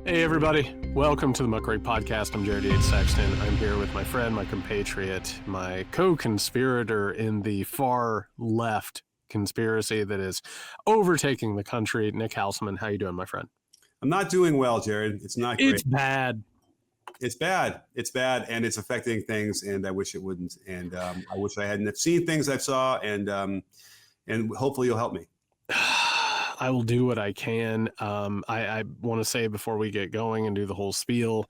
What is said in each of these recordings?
Hey everybody, welcome to the Muckrake Podcast. I'm Yates Sexton. I'm here with my friend, my compatriot, my co-conspirator in the far left conspiracy that is overtaking the country, Nick Hauselman. How you doing, my friend? I'm not doing well, Jared. It's not great. It's bad. It's bad. It's bad, and it's affecting things, and I wish it wouldn't. And I wish I hadn't seen things I saw, and hopefully you'll help me. I will do what I can. I want to say before we get going and do the whole spiel,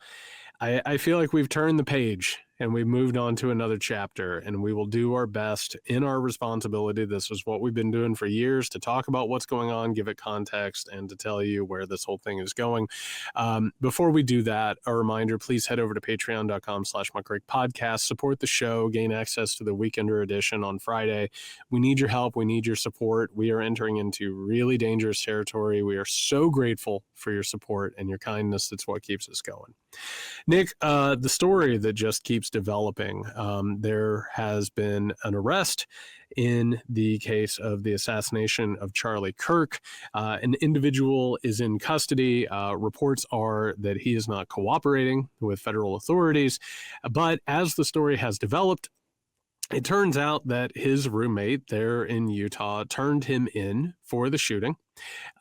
I feel like we've turned the page and we've moved on to another chapter, and we will do our best in our responsibility. This is what we've been doing for years, to talk about what's going on, give it context, and to tell you where this whole thing is going. Before we do that, a reminder, please head over to patreon.com/muckrakepodcast, support the show, gain access to the Weekender edition on Friday. We need your help. We need your support. We are entering into really dangerous territory. We are so grateful for your support and your kindness. That's what keeps us going. Nick, the story that just keeps developing, there has been an arrest in the case of the assassination of Charlie Kirk. An individual is in custody. Reports are that he is not cooperating with federal authorities. But as the story has developed, it turns out that his roommate there in Utah turned him in for the shooting.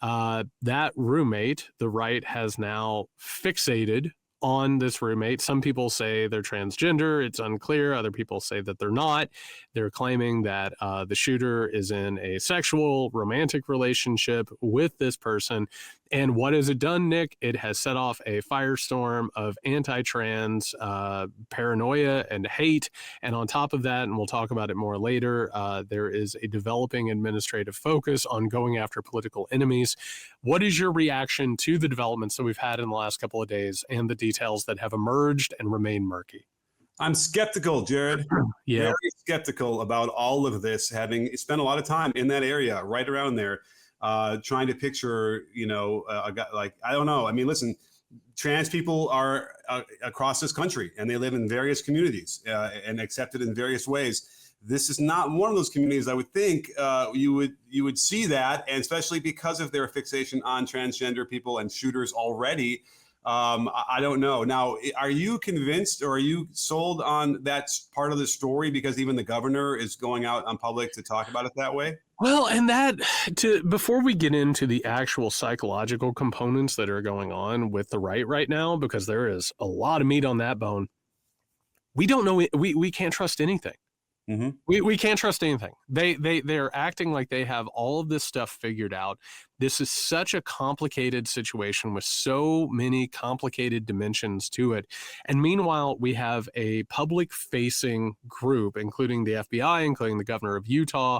That roommate, the right has now fixated on this roommate. Some people say they're transgender. It's unclear. Other people say that they're not. They're claiming that the shooter is in a sexual, romantic relationship with this person. And what has it done, Nick? It has set off a firestorm of anti-trans paranoia and hate. And on top of that, and we'll talk about it more later, there is a developing administrative focus on going after political enemies. What is your reaction to the developments that we've had in the last couple of days and the details that have emerged and remain murky? I'm skeptical, Jared. Yeah. Very skeptical about all of this, having spent a lot of time in that area, right around there, trying to picture, a guy like, I don't know. I mean, listen, trans people are across this country, and they live in various communities and accepted in various ways. This is not one of those communities I would think you would see that, and especially because of their fixation on transgender people and shooters already. I don't know. Now, are you convinced, or are you sold on that part of the story because even the governor is going out on public to talk about it that way? Well, and before we get into the actual psychological components that are going on with the right now, because there is a lot of meat on that bone, we don't know. We can't trust anything. Mm-hmm. We can't trust anything. They're acting like they have all of this stuff figured out. This is such a complicated situation with so many complicated dimensions to it. And meanwhile, we have a public-facing group, including the FBI, including the governor of Utah,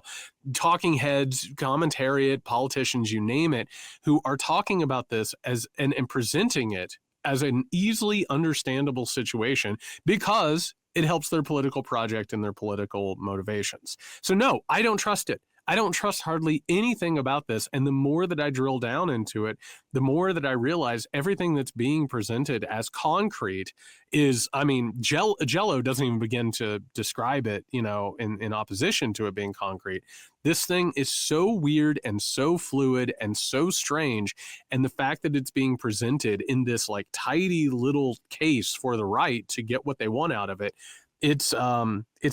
talking heads, commentariat, politicians, you name it, who are talking about this as and presenting it as an easily understandable situation because it helps their political project and their political motivations. So no, I don't trust it. I don't trust hardly anything about this. And the more that I drill down into it, the more that I realize everything that's being presented as concrete is, I mean, Jello doesn't even begin to describe it, in opposition to it being concrete. This thing is so weird and so fluid and so strange. And the fact that it's being presented in this like tidy little case for the right to get what they want out of it, it's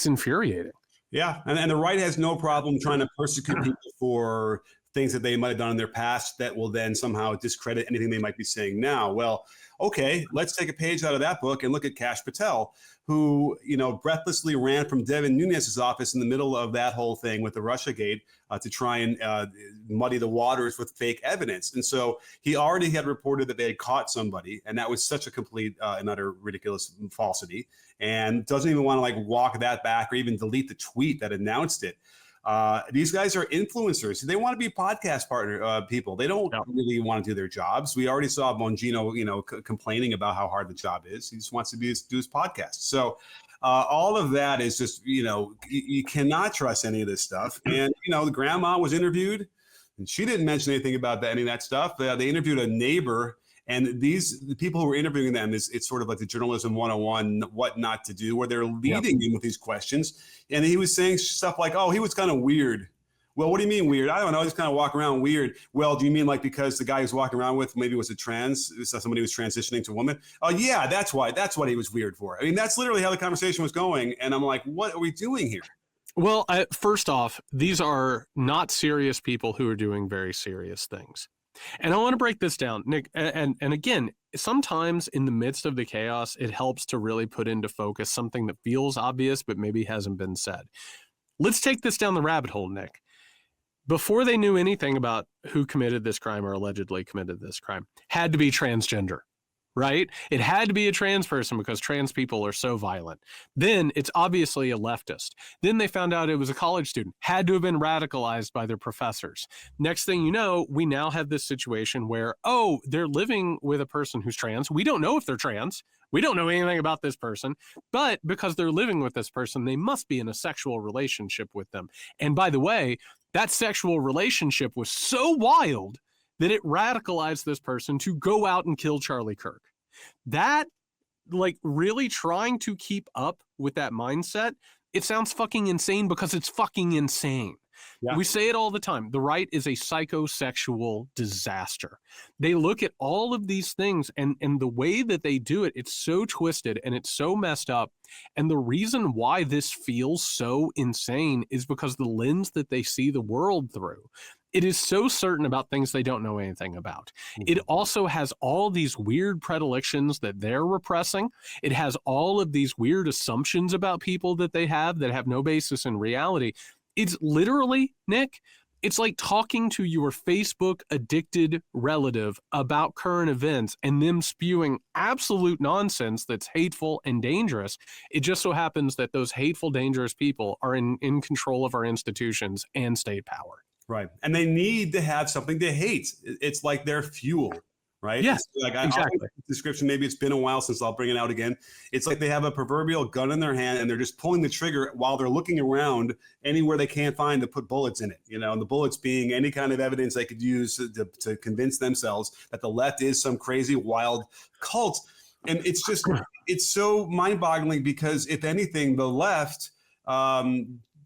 infuriating. Yeah, and the right has no problem trying to persecute people for things that they might have done in their past that will then somehow discredit anything they might be saying now. Well, okay, let's take a page out of that book and look at Kash Patel, who, breathlessly ran from Devin Nunes's office in the middle of that whole thing with the Russiagate to try and muddy the waters with fake evidence. And so he already had reported that they had caught somebody, and that was such a complete and utter ridiculous falsity, and doesn't even want to walk that back or even delete the tweet that announced it. These guys are influencers. They want to be podcast partner people. They don't really want to do their jobs. We already saw Bongino, complaining about how hard the job is. He just wants to do his podcast. So all of that is just, you cannot trust any of this stuff. And, the grandma was interviewed, and she didn't mention anything about any of that stuff. They interviewed a neighbor. And the people who were interviewing them, it's sort of like the journalism 101, what not to do, where they're leading him with these questions. And he was saying stuff like, oh, he was kind of weird Well, what do you mean weird? I don't know. I just kind of walk around weird. Well, do you mean like because the guy who's walking around with maybe was somebody who was transitioning to a woman? Oh, yeah, that's why. That's what he was weird for. I mean, that's literally how the conversation was going. And I'm like, what are we doing here? Well, first off, these are not serious people who are doing very serious things. And I want to break this down, Nick. And again, sometimes in the midst of the chaos, it helps to really put into focus something that feels obvious, but maybe hasn't been said. Let's take this down the rabbit hole, Nick. Before they knew anything about who committed this crime or allegedly committed this crime, had to be transgender, right? It had to be a trans person because trans people are so violent. Then it's obviously a leftist. Then they found out it was a college student, had to have been radicalized by their professors. Next thing you know, we now have this situation where, oh, they're living with a person who's trans. We don't know if they're trans. We don't know anything about this person, but because they're living with this person, they must be in a sexual relationship with them. And by the way, that sexual relationship was so wild that it radicalized this person to go out and kill Charlie Kirk. That, like, really trying to keep up with that mindset, it sounds fucking insane because it's fucking insane. Yeah. We say it all the time. The right is a psychosexual disaster. They look at all of these things and the way that they do it, it's so twisted and it's so messed up. And the reason why this feels so insane is because the lens that they see the world through, it is so certain about things they don't know anything about. Mm-hmm. It also has all these weird predilections that they're repressing. It has all of these weird assumptions about people that they have no basis in reality. It's literally, Nick, it's like talking to your Facebook addicted relative about current events and them spewing absolute nonsense that's hateful and dangerous. It just so happens that those hateful, dangerous people are in control of our institutions and state power. Right. And they need to have something to hate. It's like their fuel, right? Yes, like exactly. Description, maybe it's been a while since I'll bring it out again. It's like they have a proverbial gun in their hand and they're just pulling the trigger while they're looking around anywhere they can't find to put bullets in it, you know, and the bullets being any kind of evidence they could use to convince themselves that the left is some crazy, wild cult. And it's just, it's so mind-boggling because if anything, the left,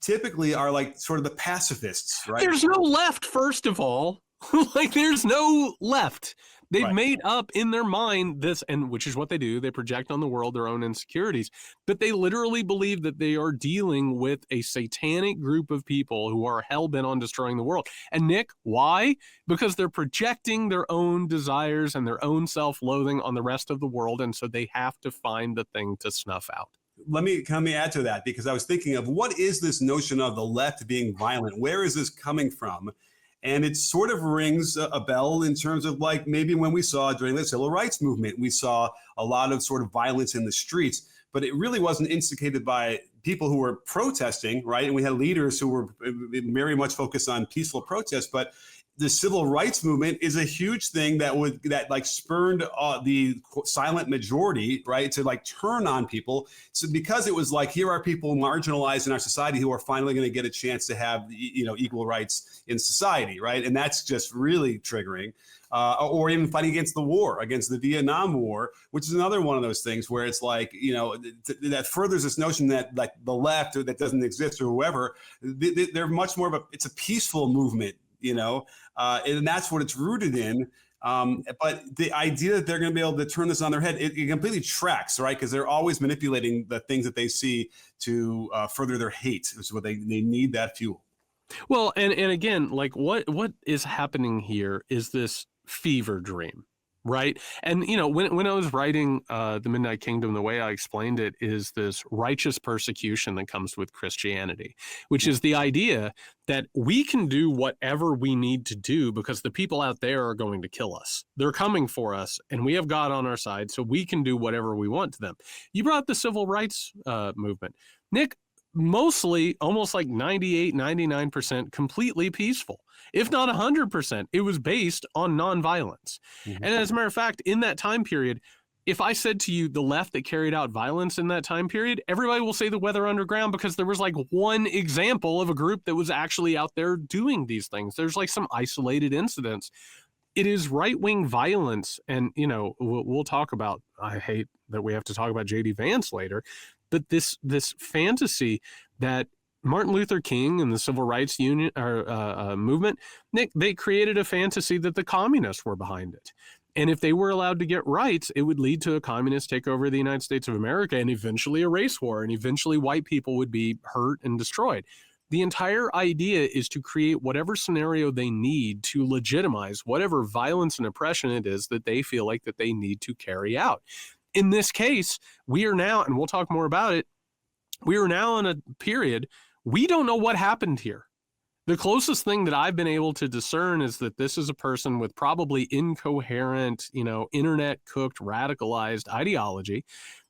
typically are like sort of the pacifists, right? There's no left, first of all. Like, there's no left. They've Right. made up in their mind this, and which is what they do. They project on the world their own insecurities, but they literally believe that they are dealing with a satanic group of people who are hell-bent on destroying the world. And Nick, why? Because they're projecting their own desires and their own self-loathing on the rest of the world, and so they have to find the thing to snuff out. Let me add to that, because I was thinking of what is this notion of the left being violent? Where is this coming from? And it sort of rings a bell in terms of like maybe when we saw during the civil rights movement, we saw a lot of sort of violence in the streets, but it really wasn't instigated by people who were protesting, right? And we had leaders who were very much focused on peaceful protest, but the civil rights movement is a huge thing that spurned the silent majority, right, to like turn on people. So because it was like, here are people marginalized in our society who are finally going to get a chance to have, you know, equal rights in society, right? And that's just really triggering. Or even fighting against the war, against the Vietnam War, which is another one of those things where it's like, you know, that furthers this notion that like the left or that doesn't exist or whoever, they're much more of it's a peaceful movement, you know, and that's what it's rooted in. But the idea that they're going to be able to turn this on their head, it completely tracks, right? Because they're always manipulating the things that they see to further their hate, which is what they need that fuel. Well, and again, like what is happening here is this fever dream, right? And, you know, when I was writing The Midnight Kingdom, the way I explained it is this righteous persecution that comes with Christianity, which is the idea that we can do whatever we need to do because the people out there are going to kill us. They're coming for us, and we have God on our side, so we can do whatever we want to them. You brought up the civil rights movement. Nick, mostly almost like 98, 99% completely peaceful. If not 100%, it was based on nonviolence. Mm-hmm. And as a matter of fact, in that time period, if I said to you the left that carried out violence in that time period, everybody will say the Weather Underground because there was like one example of a group that was actually out there doing these things. There's like some isolated incidents. It is right-wing violence. And, you know, we'll talk about, I hate that we have to talk about J.D. Vance later, but this fantasy that Martin Luther King and the Civil Rights Union or movement, Nick, they created a fantasy that the communists were behind it. And if they were allowed to get rights, it would lead to a communist takeover of the United States of America and eventually a race war, and eventually white people would be hurt and destroyed. The entire idea is to create whatever scenario they need to legitimize whatever violence and oppression it is that they feel like that they need to carry out. In this case, we are now, and we'll talk more about it, we are now in a period, we don't know what happened here. The closest thing that I've been able to discern is that this is a person with probably incoherent, internet cooked, radicalized ideology.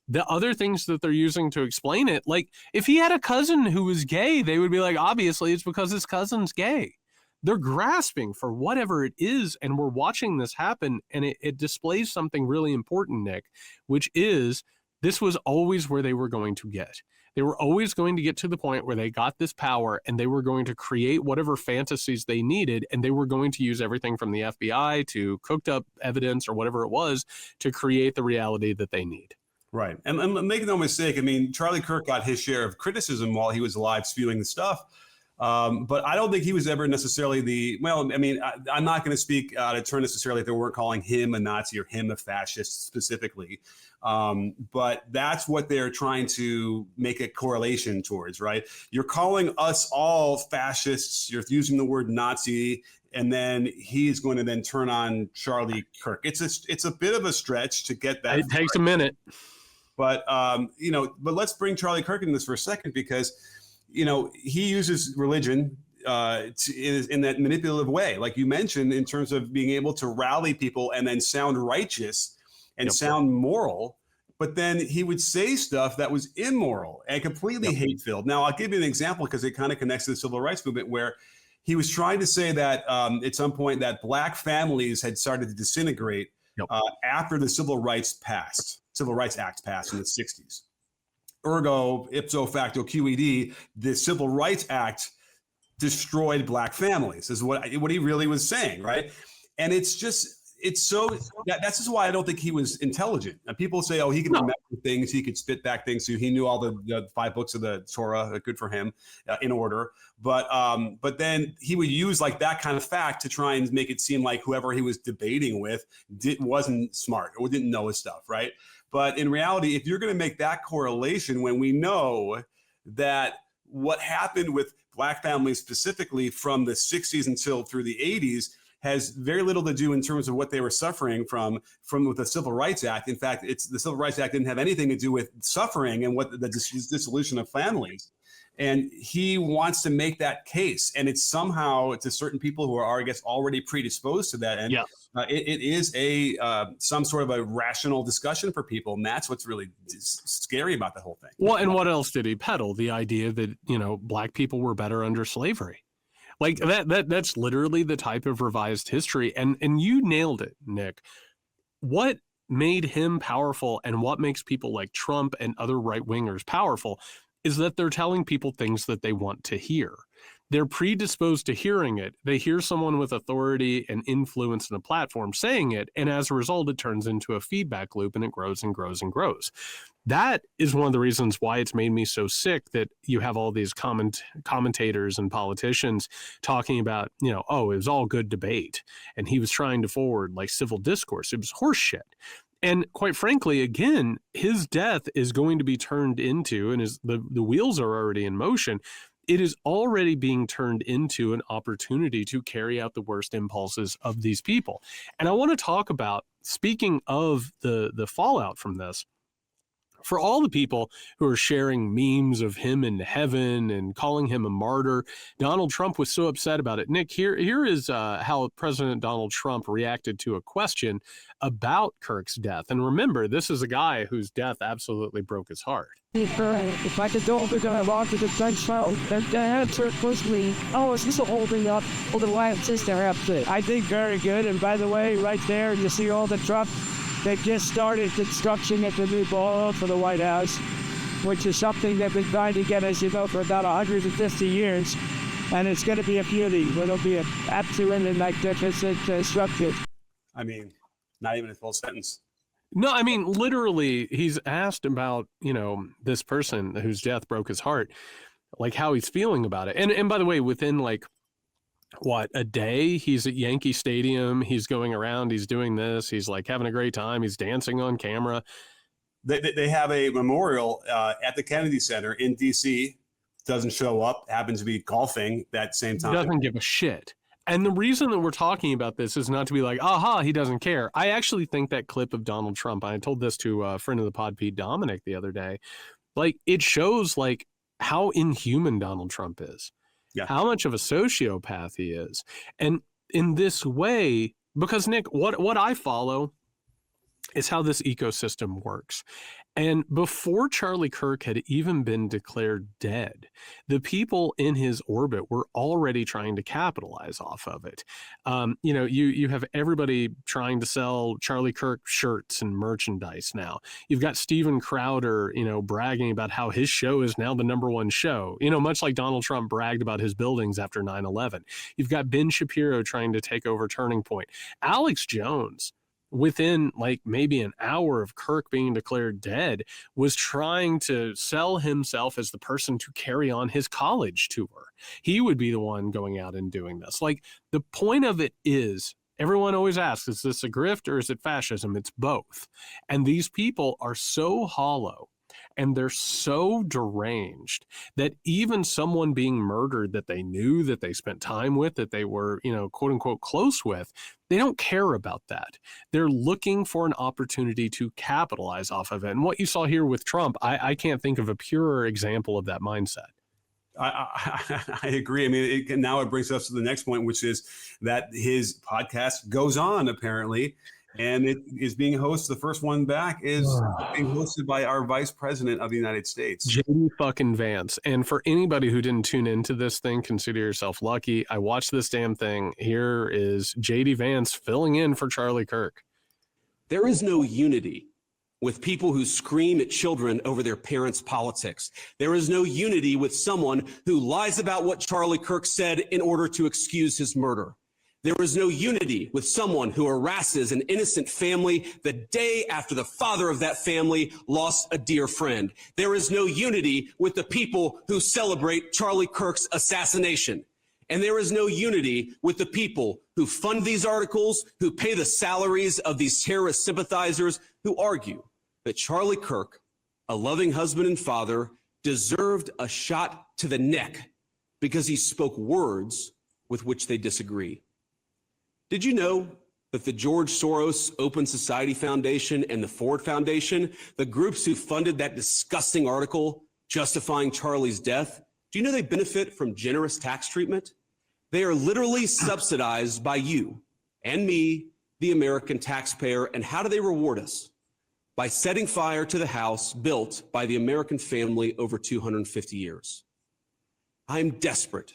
The other things that they're using to explain it, like if he had a cousin who was gay, they would be like, obviously it's because his cousin's gay. They're grasping for whatever it is, and we're watching this happen, and it displays something really important, Nick, which is this was always where they were going to get. They were always going to get to the point where they got this power and they were going to create whatever fantasies they needed, and they were going to use everything from the FBI to cooked up evidence or whatever it was to create the reality that they need. Right. And make no mistake, I mean, Charlie Kirk got his share of criticism while he was alive spewing the stuff. But I don't think he was ever necessarily I'm not going to speak out of turn necessarily if they weren't calling him a Nazi or him a fascist specifically. But that's what they're trying to make a correlation towards, right? You're calling us all fascists. You're using the word Nazi, and then he's going to then turn on Charlie Kirk. It's a bit of a stretch to get that. It takes a minute. But, but let's bring Charlie Kirk into this for a second, because he uses religion in that manipulative way, like you mentioned, in terms of being able to rally people and then sound righteous and sound moral. But then he would say stuff that was immoral and completely hate-filled. Now, I'll give you an example because it kind of connects to the civil rights movement, where he was trying to say that at some point that black families had started to disintegrate after the Civil Rights Act passed in the 60s. Ergo, ipso facto QED, the Civil Rights Act destroyed black families, is what he really was saying, right? And that's just why I don't think he was intelligent. And people say, oh, he can remember things, he could spit back things, so he knew all the 5 books of the Torah, good for him, in order. But then he would use like that kind of fact to try and make it seem like whoever he was debating with wasn't smart or didn't know his stuff, right? But in reality, if you're going to make that correlation, when we know that what happened with black families specifically from the 60s until through the 80s has very little to do in terms of what they were suffering from with the Civil Rights Act. In fact, the Civil Rights Act didn't have anything to do with suffering and what the dissolution of families. And he wants to make that case. And it's somehow to certain people who are, I guess, already predisposed to that. And it is some sort of a rational discussion for people. And that's what's really scary about the whole thing. Well, and what else did he peddle? The idea that, black people were better under slavery. Like that's literally the type of revised history. And you nailed it, Nick. What made him powerful and what makes people like Trump and other right-wingers powerful is that they're telling people things that they want to hear. They're predisposed to hearing it. They hear someone with authority and influence and a platform saying it, and as a result, it turns into a feedback loop, and it grows and grows and grows. That is one of the reasons why it's made me so sick that you have all these commentators and politicians talking about, it was all good debate, and he was trying to forward like civil discourse. It was horseshit. And quite frankly, again, his death is going to be turned into, and the wheels are already in motion, it is already being turned into an opportunity to carry out the worst impulses of these people. And I want to talk about, speaking of the fallout from this, for all the people who are sharing memes of him in heaven and calling him a martyr, Donald Trump was so upset about it. Nick, here is how President Donald Trump reacted to a question about Kirk's death. And remember, this is a guy whose death absolutely broke his heart. If I could go to walk to the French trial, then the answer was me. Oh, is this holding up for the white sister outfit? I think very good. And by the way, right there, you see all the trucks. They just started construction at the new ballroom for the White House, which is something they've been trying to get, as you know, for about 150 years. And it's going to be a beauty. It'll be an absolutely magnificent structure. I mean, not even a full sentence. No, I mean, literally, he's asked about, this person whose death broke his heart. like how he's feeling about it. And by the way, within like what, a day, he's at Yankee Stadium, he's going around, he's doing this, he's like having a great time, he's dancing on camera. They have a memorial at the Kennedy Center in DC. Doesn't show up, happens to be golfing that same time. Doesn't give a shit. And the reason that we're talking about this is not to be like, aha, he doesn't care. I actually think that clip of Donald Trump, I told this to a friend of the pod, Pete Dominic, the other day, like it shows like how inhuman Donald Trump is, how much of a sociopath he is. And in this way, because Nick, what I follow is how this ecosystem works. And before Charlie Kirk had even been declared dead, the people in his orbit were already trying to capitalize off of it. You know, you have everybody trying to sell Charlie Kirk shirts and merchandise now. You've got Steven Crowder, you know, bragging about how his show is now the #1 show, you know, much like Donald Trump bragged about his buildings after 9/11. You've got Ben Shapiro trying to take over Turning Point. Alex Jones, within like maybe an hour of Kirk being declared dead, was trying to sell himself as the person to carry on his college tour. He would be the one going out and doing this. Like, the point of it is, everyone always asks, is this a grift or is it fascism? It's both. And these people are so hollow and they're so deranged that even someone being murdered that they knew, that they spent time with, that they were, you know, quote unquote close with, they don't care about that. They're looking for an opportunity to capitalize off of it. And what you saw here with Trump, I can't think of a purer example of that mindset. I agree. I mean, now it brings us to the next point, which is that his podcast goes on, apparently, and it is being hosted. The first one back is being hosted by our Vice President of the United States, JD fucking Vance. And for anybody who didn't tune into this thing, consider yourself lucky. I watched this damn thing. Here is JD Vance filling in for Charlie Kirk. There is no unity with people who scream at children over their parents' politics. There is no unity with someone who lies about what Charlie Kirk said in order to excuse his murder. There is no unity with someone who harasses an innocent family the day after the father of that family lost a dear friend. There is no unity with the people who celebrate Charlie Kirk's assassination. And there is no unity with the people who fund these articles, who pay the salaries of these terrorist sympathizers, who argue that Charlie Kirk, a loving husband and father, deserved a shot to the neck because he spoke words with which they disagree. Did you know that the George Soros Open Society Foundation and the Ford Foundation, the groups who funded that disgusting article justifying Charlie's death, do you know they benefit from generous tax treatment? They are literally subsidized by you and me, the American taxpayer. And how do they reward us? By setting fire to the house built by the American family over 250 years. I'm desperate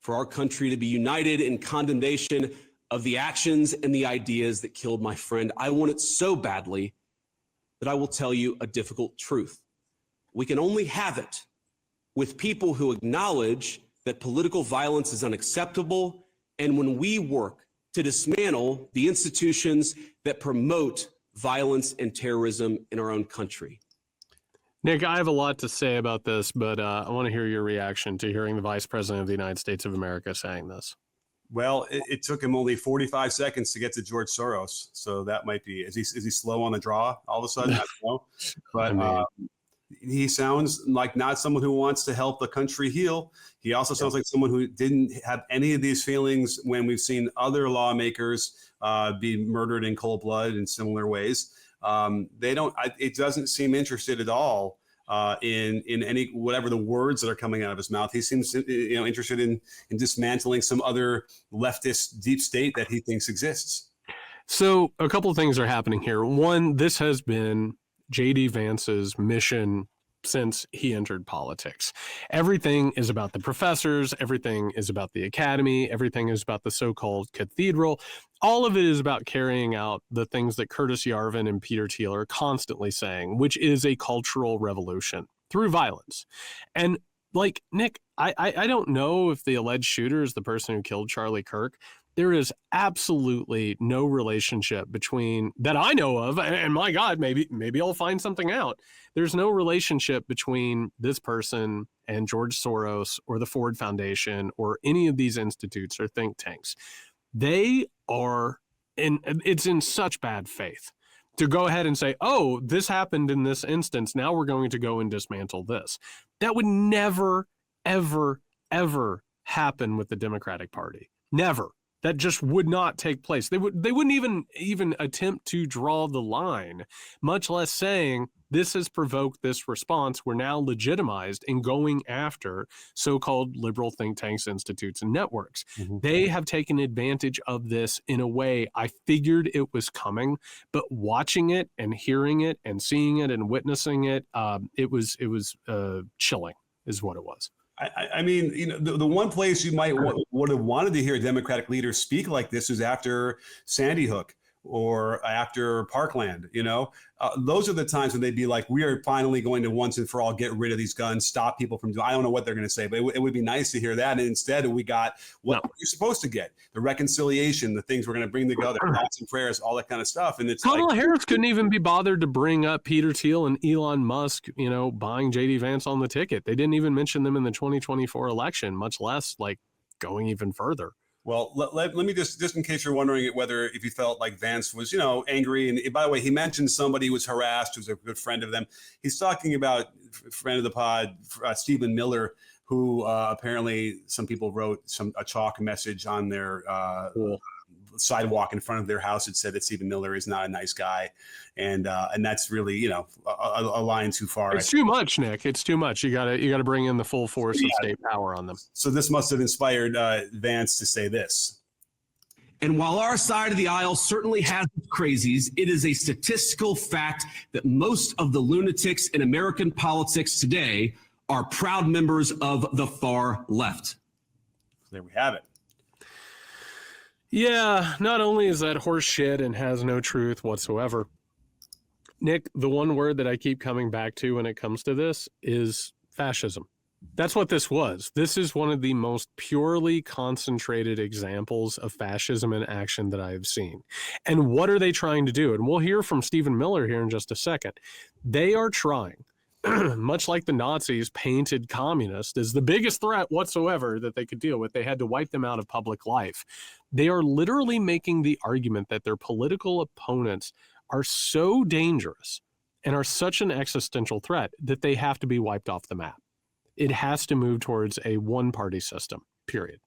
for our country to be united in condemnation of the actions and the ideas that killed my friend. I want it so badly that I will tell you a difficult truth. We can only have it with people who acknowledge that political violence is unacceptable, and when we work to dismantle the institutions that promote violence and terrorism in our own country. Nick, I have a lot to say about this, but I want to hear your reaction to hearing the Vice President of the United States of America saying this. Well, it took him only 45 seconds to get to George Soros. So that might be, is he slow on the draw all of a sudden? I don't know. But he sounds like not someone who wants to help the country heal. He also sounds like someone who didn't have any of these feelings when we've seen other lawmakers be murdered in cold blood in similar ways. It doesn't seem interested at all in any, whatever the words that are coming out of his mouth. He seems, interested in dismantling some other leftist deep state that he thinks exists. So a couple of things are happening here. One, this has been JD Vance's mission since he entered politics. Everything is about the professors. Everything is about the academy. Everything is about the so-called cathedral. All of it is about carrying out the things that Curtis Yarvin and Peter Thiel are constantly saying, which is a cultural revolution through violence. And like, Nick, I don't know if the alleged shooter is the person who killed Charlie Kirk. There is absolutely no relationship between that I know of, and my God, maybe I'll find something out. There's no relationship between this person and George Soros or the Ford Foundation or any of these institutes or think tanks. They are, and it's in such bad faith to go ahead and say, oh, this happened in this instance, now we're going to go and dismantle this. That would never, ever, ever happen with the Democratic Party. Never. That just would not take place. They wouldn't even attempt to draw the line, much less saying this has provoked this response. We're now legitimized in going after so-called liberal think tanks, institutes, and networks. Mm-hmm. They have taken advantage of this in a way I figured it was coming, but watching it and hearing it and seeing it and witnessing it, it was chilling, is what it was. I mean, you know, the one place you might would have wanted to hear a Democratic leader speak like this is after Sandy Hook or after Parkland. You know, those are the times when they'd be like, we are finally going to once and for all get rid of these guns, stop people from doing. I don't know what they're going to say, but it would be nice to hear that. And instead, we got what you're supposed to get: the reconciliation, the things we're going to bring together, thoughts and prayers, all that kind of stuff. And it's Kamala Harris couldn't even be bothered to bring up Peter Thiel and Elon Musk, you know, buying J.D. Vance on the ticket. They didn't even mention them in the 2024 election, much less like going even further. Well, let me just in case you're wondering whether if you felt like Vance was, you know, angry. And by the way, he mentioned somebody who was harassed, who's a good friend of them. He's talking about a friend of the pod, Stephen Miller, who apparently some people wrote a chalk message on their sidewalk in front of their house. It said that Stephen Miller is not a nice guy. And that's really, you know, a line too far. It's too much, Nick. It's too much. You gotta bring in the full force of state power on them. So this must have inspired Vance to say this. And while our side of the aisle certainly has crazies, it is a statistical fact that most of the lunatics in American politics today are proud members of the far left. There we have it. Yeah, not only is that horse shit and has no truth whatsoever, Nick, the one word that I keep coming back to when it comes to this is fascism. That's what this was. This is one of the most purely concentrated examples of fascism in action that I have seen. And what are they trying to do? And we'll hear from Stephen Miller here in just a second. They are trying, much like the Nazis painted communists as the biggest threat whatsoever that they could deal with. They had to wipe them out of public life. They are literally making the argument that their political opponents are so dangerous and are such an existential threat that they have to be wiped off the map. It has to move towards a one-party system, period.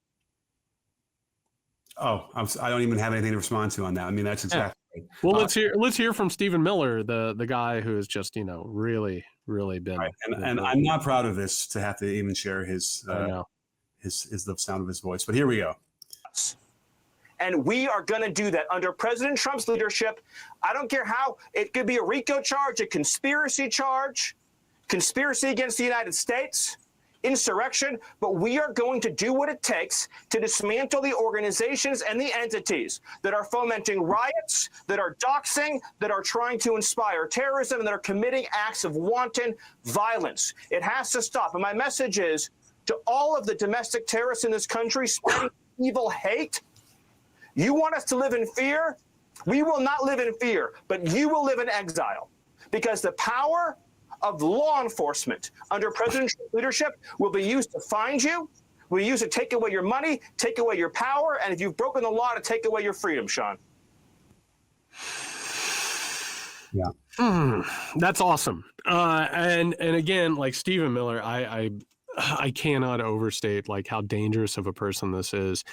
Oh, I don't even have anything to respond to on that. I mean, that's exactly right. Well, let's hear from Stephen Miller, the guy who has just, you know, really been. Right. And I'm not proud of this to have to even share the sound of his voice. But here we go. And we are going to do that under President Trump's leadership. I don't care how. It could be a RICO charge, a conspiracy charge, conspiracy against the United States, insurrection. But we are going to do what it takes to dismantle the organizations and the entities that are fomenting riots, that are doxing, that are trying to inspire terrorism, and that are committing acts of wanton violence. It has to stop. And my message is to all of the domestic terrorists in this country spreading evil hate. You want us to live in fear? We will not live in fear, but you will live in exile, because the power of law enforcement under President Trump's leadership will be used to find you, will be used to take away your money, take away your power, and if you've broken the law, to take away your freedom, Sean. Yeah. That's awesome. And again, like Stephen Miller, I cannot overstate like how dangerous of a person this is.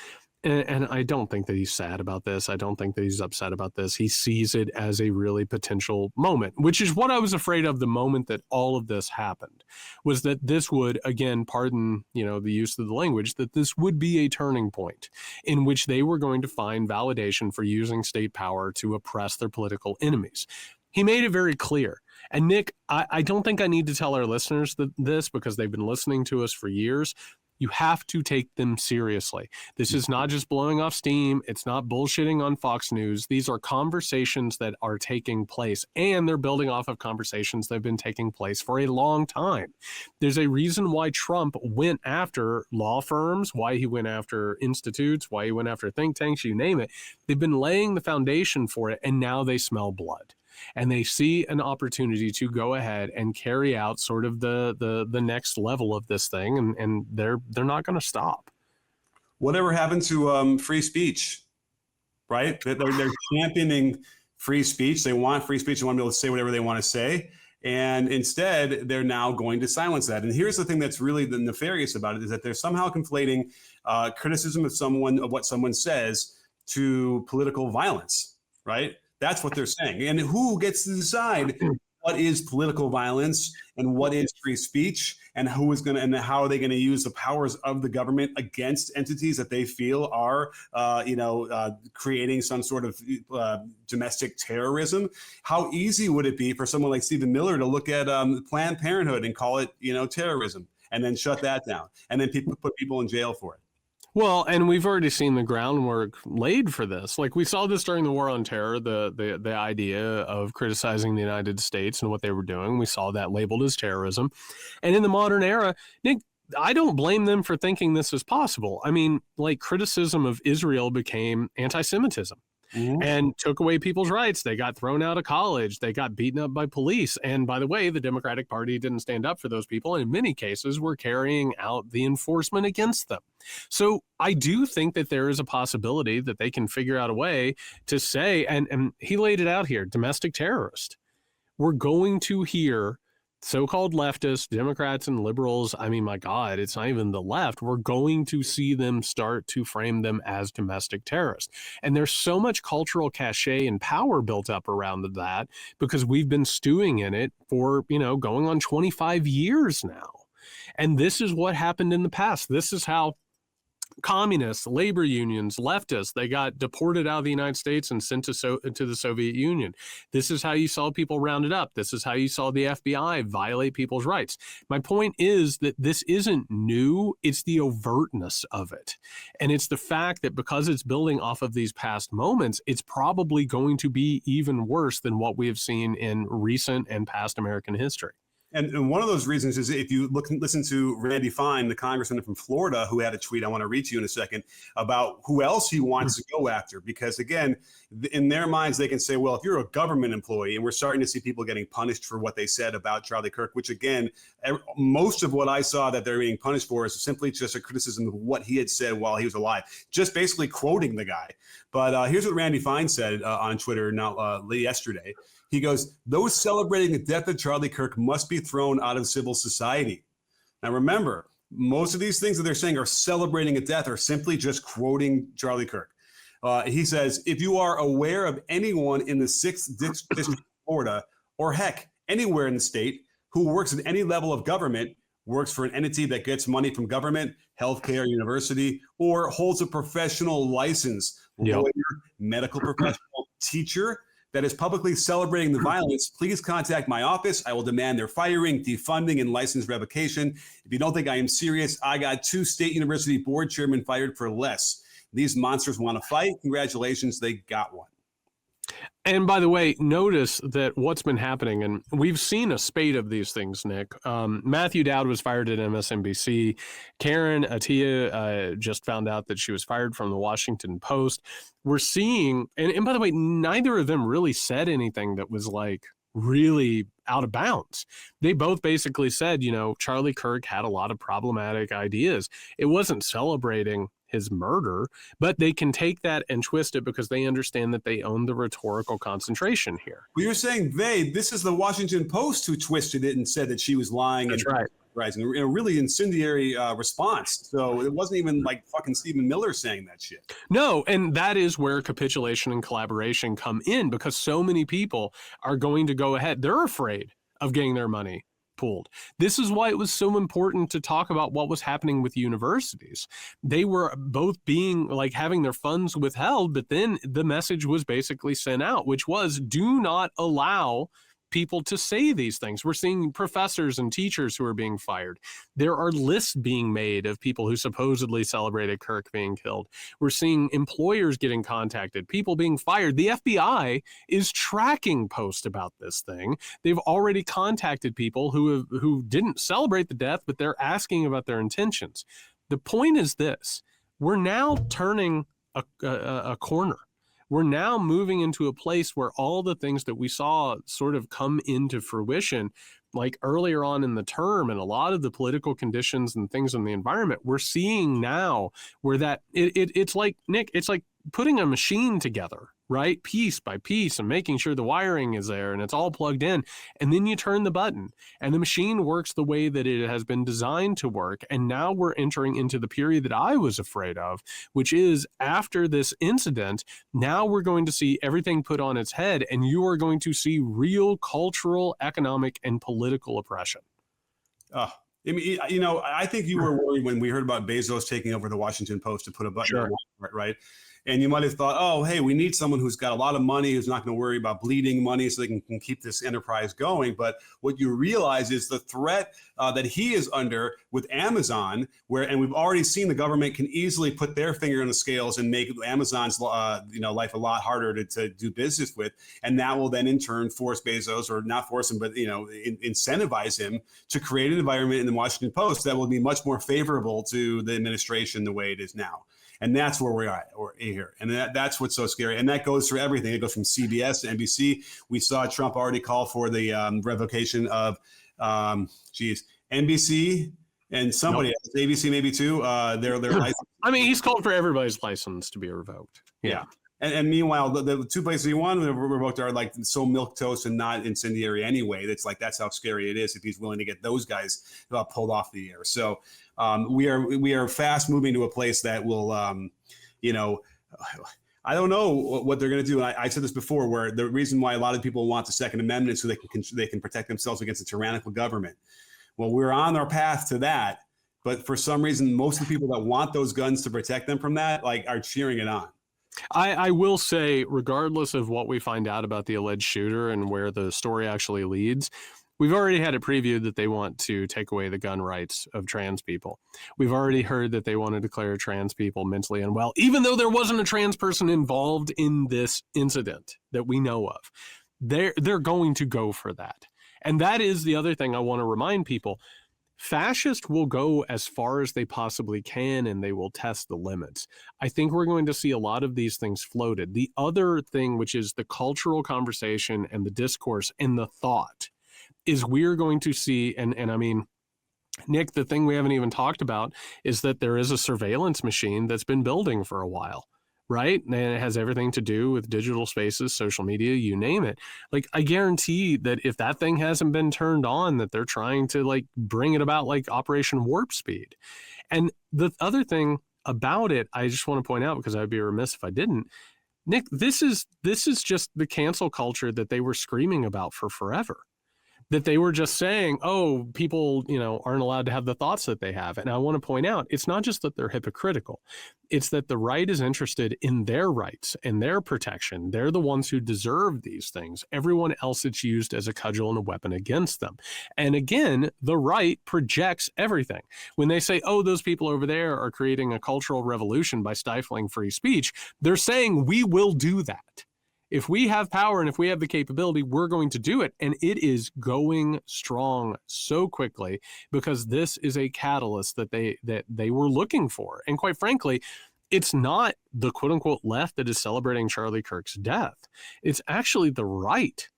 And I don't think that he's sad about this. I don't think that he's upset about this. He sees it as a really potential moment, which is what I was afraid of the moment that all of this happened, was that this would, again, pardon, you know, the use of the language, that this would be a turning point in which they were going to find validation for using state power to oppress their political enemies. He made it very clear. And Nick, I don't think I need to tell our listeners this because they've been listening to us for years. You have to take them seriously. This is not just blowing off steam. It's not bullshitting on Fox News. These are conversations that are taking place, and they're building off of conversations that have been taking place for a long time. There's a reason why Trump went after law firms, why he went after institutes, why he went after think tanks, you name it. They've been laying the foundation for it, and now they smell blood. And they see an opportunity to go ahead and carry out sort of the next level of this thing, and they're not going to stop. Whatever happened to free speech, right? They're championing free speech. They want free speech. They want to be able to say whatever they want to say. And instead, they're now going to silence that. And here's the thing that's really the nefarious about it, is that they're somehow conflating criticism of what someone says to political violence, right? That's what they're saying. And who gets to decide what is political violence and what is free speech, and who is going to, and how are they going to use the powers of the government against entities that they feel are, creating some sort of domestic terrorism? How easy would it be for someone like Stephen Miller to look at Planned Parenthood and call it, terrorism, and then shut that down, and then put people in jail for it? Well, and we've already seen the groundwork laid for this. Like, we saw this during the War on Terror, the idea of criticizing the United States and what they were doing. We saw that labeled as terrorism. And in the modern era, Nick, I don't blame them for thinking this is possible. I mean, like, criticism of Israel became anti-Semitism. Mm-hmm. And took away people's rights. They got thrown out of college. They got beaten up by police. And by the way, the Democratic Party didn't stand up for those people, and in many cases were carrying out the enforcement against them. So I do think that there is a possibility that they can figure out a way to say, and he laid it out here, domestic terrorist. We're going to hear so-called leftists, Democrats and liberals, I mean, my God, it's not even the left. We're going to see them start to frame them as domestic terrorists. And there's so much cultural cachet and power built up around that because we've been stewing in it for, going on 25 years now. And this is what happened in the past. This is how communists, labor unions, leftists, they got deported out of the United States and sent to the Soviet Union. This is how you saw people rounded up. This is how you saw the FBI violate people's rights. My point is that this isn't new. It's the overtness of it. And it's the fact that because it's building off of these past moments, it's probably going to be even worse than what we have seen in recent and past American history. And one of those reasons is if you listen to Randy Fine, the congressman from Florida, who had a tweet I want to read to you in a second about who else he wants to go after. Because again, in their minds, they can say, well, if you're a government employee, and we're starting to see people getting punished for what they said about Charlie Kirk, which again, most of what I saw that they're being punished for is simply just a criticism of what he had said while he was alive, just basically quoting the guy. But here's what Randy Fine said on Twitter yesterday. He goes, those celebrating the death of Charlie Kirk must be thrown out of civil society. Now, remember, most of these things that they're saying are celebrating a death are simply just quoting Charlie Kirk. He says, if you are aware of anyone in the 6th District of Florida, or heck, anywhere in the state, who works at any level of government, works for an entity that gets money from government, healthcare, university, or holds a professional license, lawyer, medical professional, teacher, that is publicly celebrating the violence, please contact my office. I will demand their firing, defunding, and license revocation. If you don't think I am serious, I got 2 state university board chairmen fired for less. These monsters want to fight. Congratulations, they got one. And by the way, notice that what's been happening, and we've seen a spate of these things, Nick. Matthew Dowd was fired at MSNBC. Karen Attiah just found out that she was fired from the Washington Post. We're seeing, and by the way, neither of them really said anything that was like really out of bounds. They both basically said, Charlie Kirk had a lot of problematic ideas. It wasn't celebrating his murder, but they can take that and twist it because they understand that they own the rhetorical concentration here. Well, you're saying this is the Washington Post who twisted it and said that she was lying. That's right. In a really incendiary response. So it wasn't even like fucking Stephen Miller saying that shit. No, and that is where capitulation and collaboration come in because so many people are going to go ahead. They're afraid of getting their money pulled. This is why it was so important to talk about what was happening with universities. They were both having their funds withheld, but then the message was basically sent out, which was do not allow people to say these things. We're seeing professors and teachers who are being fired. There are lists being made of people who supposedly celebrated Kirk being killed. We're seeing employers getting contacted, people being fired. The FBI is tracking posts about this thing. They've already contacted people who didn't celebrate the death, but they're asking about their intentions. The point is this: we're now turning a corner. We're now moving into a place where all the things that we saw sort of come into fruition, like earlier on in the term, and a lot of the political conditions and things in the environment, we're seeing now where that it's like, Nick, it's like putting a machine together, right? Piece by piece, and making sure the wiring is there and it's all plugged in. And then you turn the button and the machine works the way that it has been designed to work. And now we're entering into the period that I was afraid of, which is after this incident, now we're going to see everything put on its head, and you are going to see real cultural, economic, and political oppression. I mean, you know, I think you were worried when we heard about Bezos taking over the Washington Post to put a button on it, right? And you might have thought, oh, hey, we need someone who's got a lot of money, who's not going to worry about bleeding money so they can keep this enterprise going. But what you realize is the threat that he is under with Amazon, and we've already seen the government can easily put their finger on the scales and make Amazon's life a lot harder to do business with. And that will then in turn force Bezos, or not force him, but incentivize him to create an environment in the Washington Post that will be much more favorable to the administration the way it is now. And that's where we are here. And that's what's so scary. And that goes through everything. It goes from CBS to NBC. We saw Trump already call for the revocation of, NBC and somebody else, ABC maybe too, their license. I mean, he's called for everybody's license to be revoked. Yeah. And meanwhile, the two places he wanted to revoke are like so milquetoast and not incendiary anyway. That's how scary it is if he's willing to get those guys pulled off the air. So we are fast moving to a place that will, I don't know what they're going to do. And I said this before, where the reason why a lot of people want the Second Amendment is so they can protect themselves against a tyrannical government. Well, we're on our path to that, but for some reason, most of the people that want those guns to protect them from that, are cheering it on. I will say, regardless of what we find out about the alleged shooter and where the story actually leads, we've already had it previewed that they want to take away the gun rights of trans people. We've already heard that they want to declare trans people mentally unwell, even though there wasn't a trans person involved in this incident that we know of. They're going to go for that. And that is the other thing I want to remind people. Fascists will go as far as they possibly can, and they will test the limits. I think we're going to see a lot of these things floated. The other thing, which is the cultural conversation and the discourse and the thought, is we're going to see, and I mean, Nick, the thing we haven't even talked about is that there is a surveillance machine that's been building for a while, right? And it has everything to do with digital spaces, social media, you name it. I guarantee that if that thing hasn't been turned on, that they're trying to bring it about like Operation Warp Speed. And the other thing about it, I just want to point out, because I'd be remiss if I didn't, Nick, this is just the cancel culture that they were screaming about for forever. That they were just saying, oh, people, aren't allowed to have the thoughts that they have. And I want to point out, it's not just that they're hypocritical. It's that the right is interested in their rights and their protection. They're the ones who deserve these things. Everyone else, it's used as a cudgel and a weapon against them. And again, the right projects everything. When they say, oh, those people over there are creating a cultural revolution by stifling free speech, they're saying we will do that. If we have power and if we have the capability, we're going to do it. And it is going strong so quickly because this is a catalyst that they were looking for. And quite frankly, it's not the quote unquote left that is celebrating Charlie Kirk's death. It's actually the right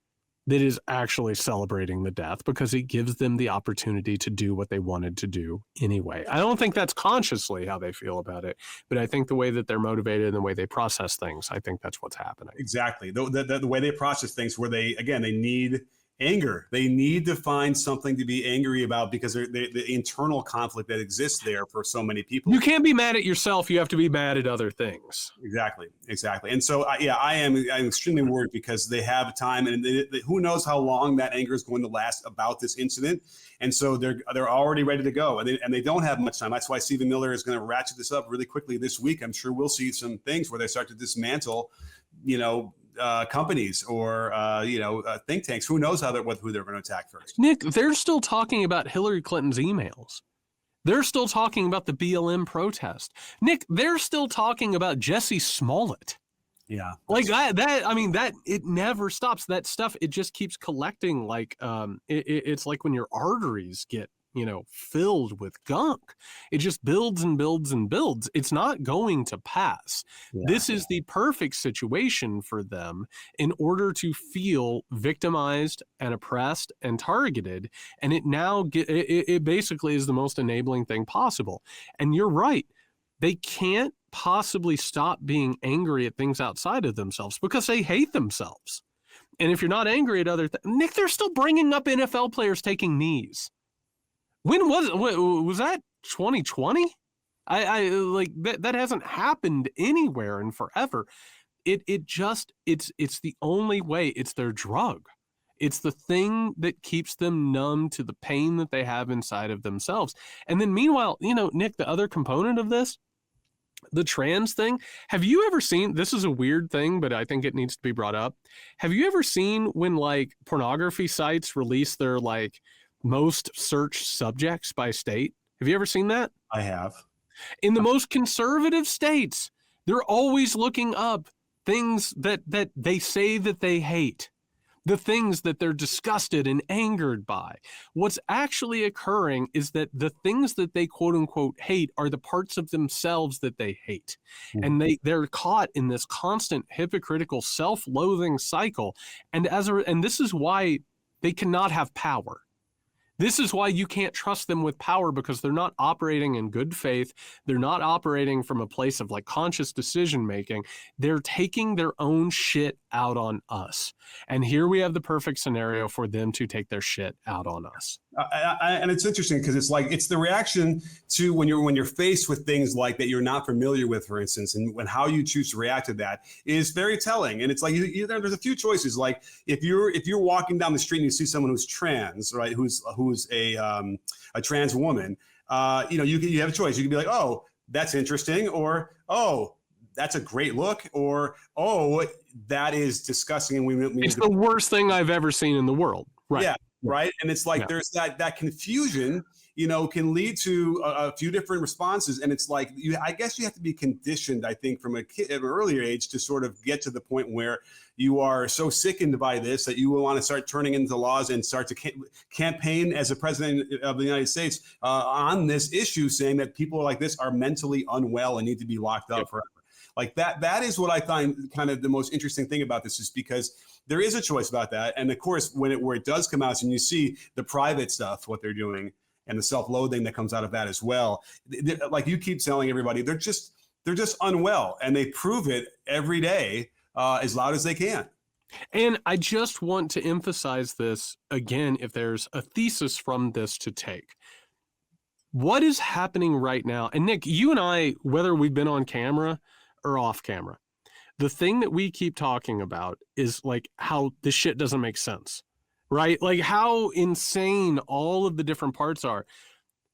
that is actually celebrating the death because it gives them the opportunity to do what they wanted to do anyway. I don't think that's consciously how they feel about it, but I think the way that they're motivated and the way they process things, I think that's what's happening. Exactly. The way they process things, where they need anger. They need to find something to be angry about because the internal conflict that exists there for so many people. You can't be mad at yourself. You have to be mad at other things. Exactly. And so, I'm extremely worried because they have time, and who knows how long that anger is going to last about this incident. And so they're already ready to go, and they don't have much time. That's why Stephen Miller is going to ratchet this up really quickly this week. I'm sure we'll see some things where they start to dismantle, companies or think tanks. Who knows who they're going to attack first? Nick, they're still talking about Hillary Clinton's emails. They're still talking about the BLM protest. Nick, they're still talking about Jesse Smollett. Yeah, like that. I mean, that it never stops. That stuff, it just keeps collecting. Like it's like when your arteries get filled with gunk. It just builds and builds and builds. It's not going to pass. Yeah. This is the perfect situation for them in order to feel victimized and oppressed and targeted. And it basically is the most enabling thing possible. And you're right. They can't possibly stop being angry at things outside of themselves because they hate themselves. And if you're not angry at other things, Nick, they're still bringing up NFL players taking knees. When was that 2020? I like that hasn't happened anywhere in forever. It's the only way. It's their drug. It's the thing that keeps them numb to the pain that they have inside of themselves. And then meanwhile, Nick, the other component of this, the trans thing, have you ever seen, this is a weird thing, but I think it needs to be brought up. Have you ever seen when like pornography sites release their like most searched subjects by state? Have you ever seen that? I have. In the most conservative states, they're always looking up things that they say that they hate, the things that they're disgusted and angered by. What's actually occurring is that the things that they quote unquote hate are the parts of themselves that they hate. Mm-hmm. And they're caught in this constant hypocritical self-loathing cycle. And this is why they cannot have power. This is why you can't trust them with power, because they're not operating in good faith. They're not operating from a place of like conscious decision making. They're taking their own shit out on us. And here we have the perfect scenario for them to take their shit out on us. And it's interesting because it's the reaction to when you're faced with things like that you're not familiar with, for instance, and how you choose to react to that is very telling. And it's like there's a few choices. Like if you're walking down the street and you see someone who's trans, right, who's a trans woman, you have a choice. You can be like, oh, that's interesting, or oh, that's a great look, or oh, that is disgusting, and it's the worst thing I've ever seen in the world. Right. Yeah. Right. And it's like there's that confusion, can lead to a few different responses. And it's like I guess you have to be conditioned, I think, from an earlier age to sort of get to the point where you are so sickened by this that you will want to start turning into laws and start to campaign as a president of the United States on this issue, saying that people like this are mentally unwell and need to be locked up forever. Like that is what I find kind of the most interesting thing about this, is because there is a choice about that. And of course, where it does come out and you see the private stuff, what they're doing, and the self-loathing that comes out of that as well. Like you keep telling everybody, they're just unwell, and they prove it every day as loud as they can. And I just want to emphasize this again, if there's a thesis from this to take. What is happening right now, and Nick, you and I, whether we've been on camera or off camera, the thing that we keep talking about is like how this shit doesn't make sense, right? Like how insane all of the different parts are.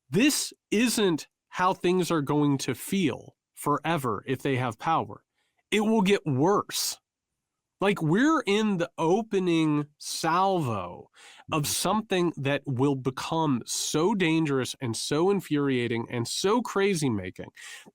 This isn't how things are going to feel forever if they have power. It will get worse. Like we're in the opening salvo of something that will become so dangerous and so infuriating and so crazy making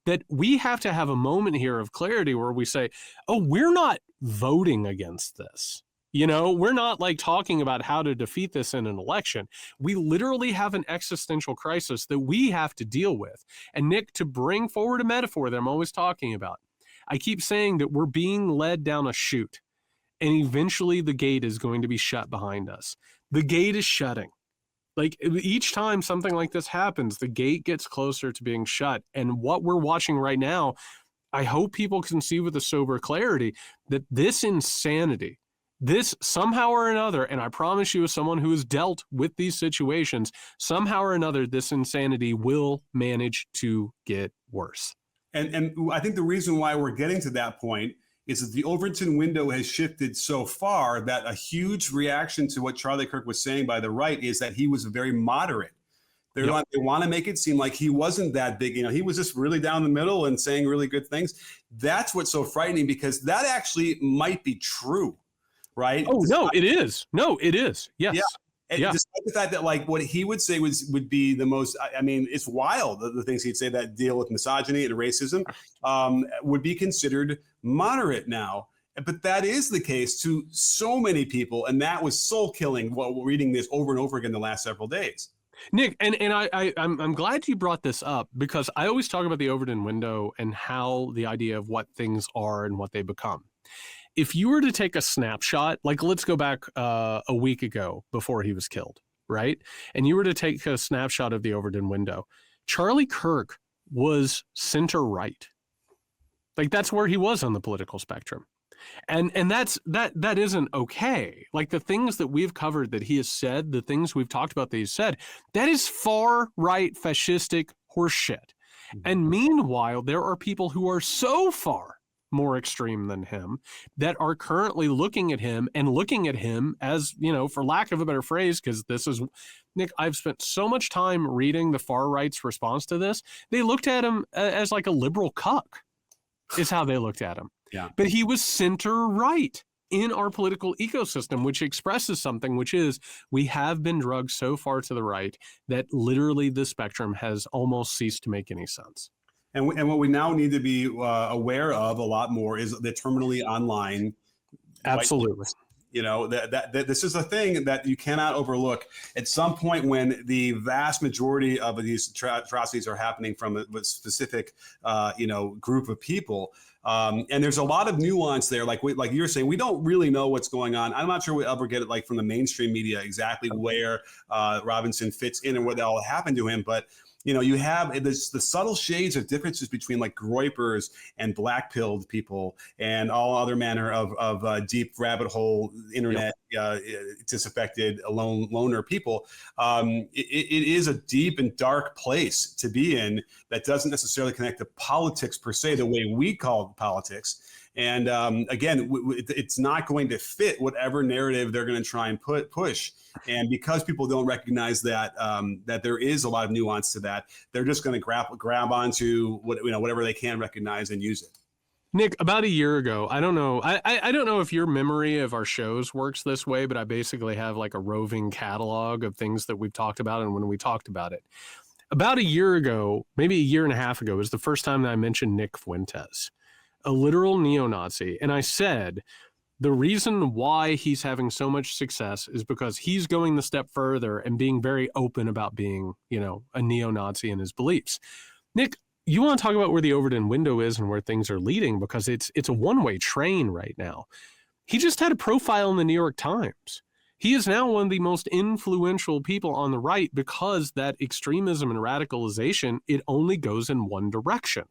that we have to have a moment here of clarity where we say, oh, we're not voting against this. We're not like talking about how to defeat this in an election. We literally have an existential crisis that we have to deal with. And Nick, to bring forward a metaphor that I'm always talking about, I keep saying that we're being led down a chute. And eventually the gate is going to be shut behind us. The gate is shutting. Like each time something like this happens, the gate gets closer to being shut. And what we're watching right now, I hope people can see with a sober clarity that this insanity, this somehow or another, and I promise you as someone who has dealt with these situations, somehow or another, this insanity will manage to get worse. And I think the reason why we're getting to that point is that the Overton window has shifted so far that a huge reaction to what Charlie Kirk was saying by the right is that he was very moderate They want to make it seem like he wasn't that big. You know, he was just really down the middle and saying really good things. That's what's so frightening, because that actually might be true, right? Oh, no, it is. No, it is. Yes. Yeah. And despite the fact that like what he would say would be the most, I mean, it's wild, the things he'd say that deal with misogyny and racism would be considered moderate now. But that is the case to so many people. And that was soul killing while reading this over and over again the last several days. Nick, and I'm glad you brought this up, because I always talk about the Overton window and how the idea of what things are and what they become. If you were to take a snapshot, like let's go back a week ago before he was killed, right? And you were to take a snapshot of the Overton window, Charlie Kirk was center right. Like that's where he was on the political spectrum. And that isn't okay. Like the things that we've covered that he has said, the things we've talked about that he's said, that is far right fascistic horseshit. And meanwhile, there are people who are so far more extreme than him that are currently looking at him as, you know, for lack of a better phrase, because this is, Nick, I've spent so much time reading the far right's response to this. They looked at him as like a liberal cuck, is how they looked at him. Yeah. But he was center right in our political ecosystem, which expresses something, which is we have been drugged so far to the right that literally the spectrum has almost ceased to make any sense. And what we now need to be aware of a lot more is the terminally online. Absolutely. You know, that this is a thing that you cannot overlook. At some point when the vast majority of these atrocities are happening from a specific, group of people, and there's a lot of nuance there. Like you're saying, we don't really know what's going on. I'm not sure we ever get it like from the mainstream media exactly where Robinson fits in and what all happened to him, but. You know, you have the subtle shades of differences between like groypers and black-pilled people and all other manner of deep rabbit hole internet disaffected loner people. It is a deep and dark place to be in that doesn't necessarily connect to politics per se the way we call politics. And again, it's not going to fit whatever narrative they're going to try and push. And because people don't recognize that that there is a lot of nuance to that, they're just going to grab onto whatever they can recognize and use it. Nick, about a year ago, I don't know. I don't know if your memory of our shows works this way, but I basically have like a roving catalog of things that we've talked about and when we talked about it. About a year ago, maybe a year and a half ago, was the first time that I mentioned Nick Fuentes, a literal neo-Nazi. And I said, the reason why he's having so much success is because he's going the step further and being very open about being, a neo-Nazi in his beliefs. Nick, you want to talk about where the Overton window is and where things are leading, because it's a one-way train right now. He just had a profile in the New York Times. He is now one of the most influential people on the right because that extremism and radicalization, it only goes in one direction.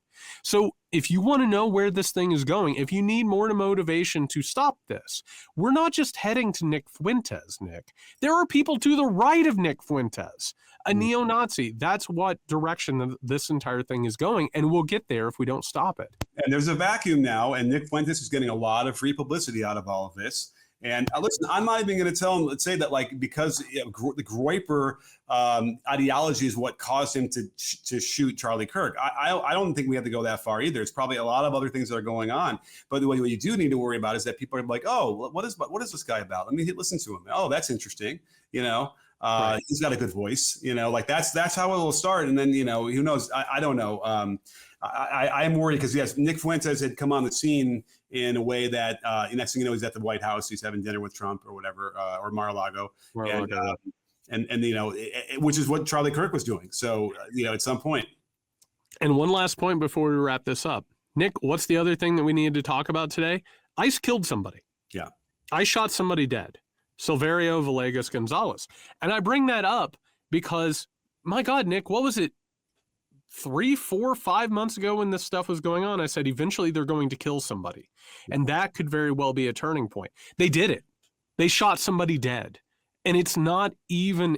So if you want to know where this thing is going, if you need more motivation to stop this, we're not just heading to Nick Fuentes, Nick. There are people to the right of Nick Fuentes, a neo-Nazi. That's what direction this entire thing is going, and we'll get there if we don't stop it. And there's a vacuum now, and Nick Fuentes is getting a lot of free publicity out of all of this. And listen, I'm not even going to tell him, let's say that like because the Groyper ideology is what caused him to shoot Charlie Kirk. I don't think we have to go that far either. It's probably a lot of other things that are going on. But what you do need to worry about is that people are like, oh, what is this guy about? Let me listen to him. Oh, that's interesting. Right. He's got a good voice. Like that's how it will start. And then who knows? I don't know. I'm worried because yes, Nick Fuentes had come on the scene in a way that next thing you know, he's at the White House, he's having dinner with Trump or whatever, or Mar-a-Lago, and which is what Charlie Kirk was doing. So at some point. And one last point before we wrap this up, Nick, what's the other thing that we needed to talk about today? ICE killed somebody. Yeah, I shot somebody dead, Silverio Villegas Gonzalez, and I bring that up because my God, Nick, what was it? 3, 4, 5 months ago when this stuff was going on, I said, eventually they're going to kill somebody. And that could very well be a turning point. They did it. They shot somebody dead. And it's not even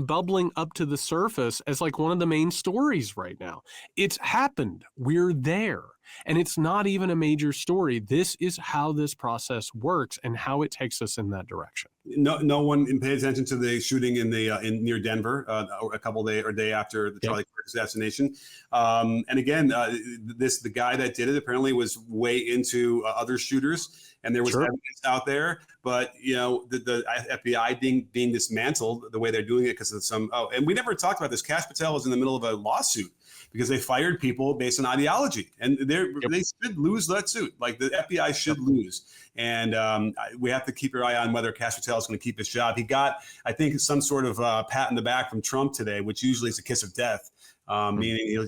bubbling up to the surface as like one of the main stories right now. It's happened. We're there. And it's not even a major story. This is how this process works and how it takes us in that direction. No one paid attention to the shooting in the in near Denver a couple day after the Charlie Kirk assassination. And again, the guy that did it apparently was way into other shooters, and there was evidence out there. But the FBI being dismantled the way they're doing it because of some. Oh, and we never talked about this. Kash Patel was in the middle of a lawsuit because they fired people based on ideology, and they should lose that suit. Like the FBI should lose. And we have to keep your eye on whether Kash Patel is going to keep his job. He got, I think, some sort of pat in the back from Trump today, which usually is a kiss of death, meaning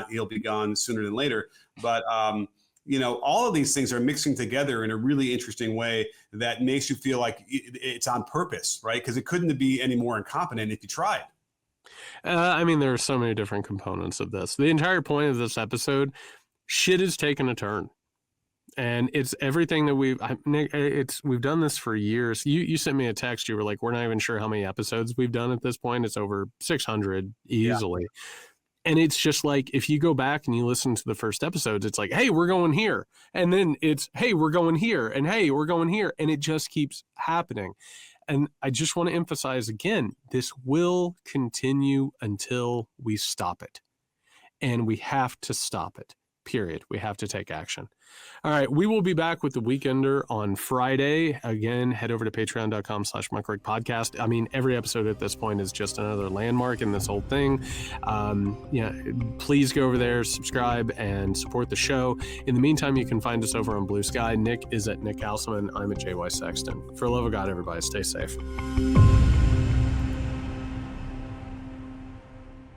he'll be gone sooner than later. But all of these things are mixing together in a really interesting way that makes you feel like it's on purpose, right? Because it couldn't be any more incompetent if you tried. There are so many different components of this. The entire point of this episode, shit has taken a turn. And it's everything that we've done this for years. You sent me a text. You were like, we're not even sure how many episodes we've done at this point. It's over 600 easily. Yeah. And it's just like, if you go back and you listen to the first episodes, it's like, hey, we're going here. And then it's, hey, we're going here. And hey, we're going here. And it just keeps happening. And I just want to emphasize again, this will continue until we stop it. And we have to stop it. Period. We have to take action. All right. We will be back with the Weekender on Friday. Again, head over to patreon.com/MikeRick Every episode at this point is just another landmark in this whole thing. Please go over there, subscribe, and support the show. In the meantime, you can find us over on Blue Sky. Nick is at Nick Hauselman. I'm at JY Sexton. For the love of God, everybody, stay safe.